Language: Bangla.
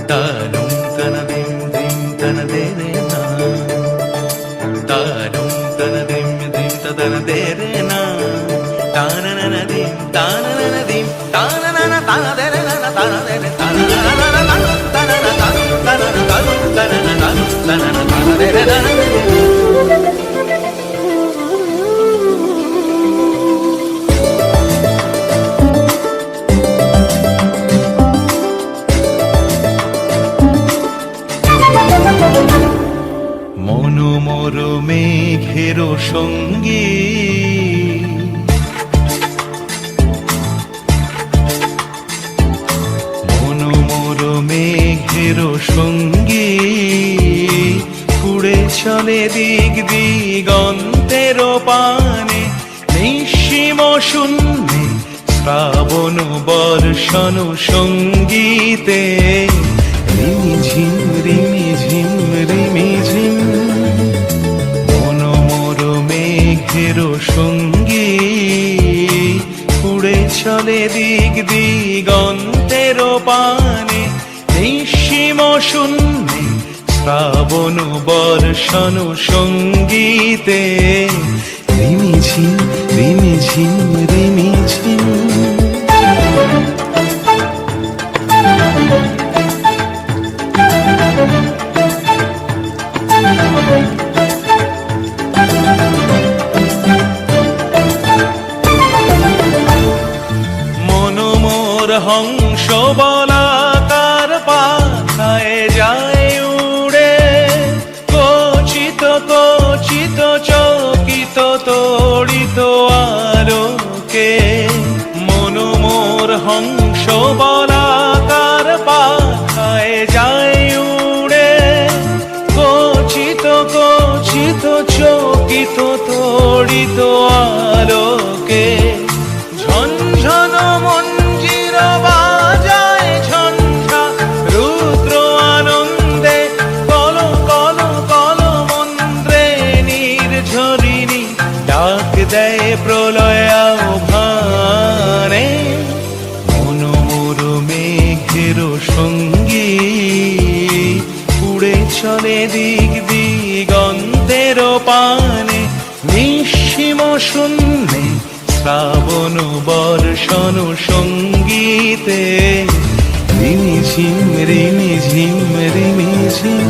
താനും തനതിം ദിം തനതേരേ നാ താനും തനതിം ദിം തനതേരേ നാ താനനനദിം താനനനദിം താനനന താനതേരേ നാ താനതേരേ താനനന താനന താനന താനതേരേ നാ মনোমর মেঘের সঙ্গী মনোমর মেঘের সঙ্গী উড়ে চলে দিক দিগন্তের পানে নিঃসীম শূন্যে শ্রাবণ বর্ষণ সঙ্গীতে রিমিঝিম রিমিঝিম রিমিঝিম মনোমর মেঘের সঙ্গী উড়ে চলে দিক দিগন্তের পানে নিঃসীম শূন্যে শ্রাবণ বর্ষণ সঙ্গীতে রিমিঝিম রিমিঝিম রিমিঝিম মনোমর হংস বলাকার পাখায় যায় উড়ে কচিত কচিত চকিত তড়িত আলোকে মনোমর হংস বলাকার পাখায় যায় উড়ে কচিত কচিত চকিত তড়িত আলোকে ঝনঝন মঞ্জির বাজায় ঝঞ্ঝা রুদ্র আনন্দে কল কল কল মন্ত্রে নির্ঝরিণী ডাক দেয় প্রলয় আহ্বানে মনোমর মেঘের সঙ্গী উড়ে চলে দিক দিগন্তের পানে নিঃসীম শূন্যে শ্রাবণ বর্ষণ সঙ্গীতে রিমিঝিম রিমিঝিম রিমিঝিম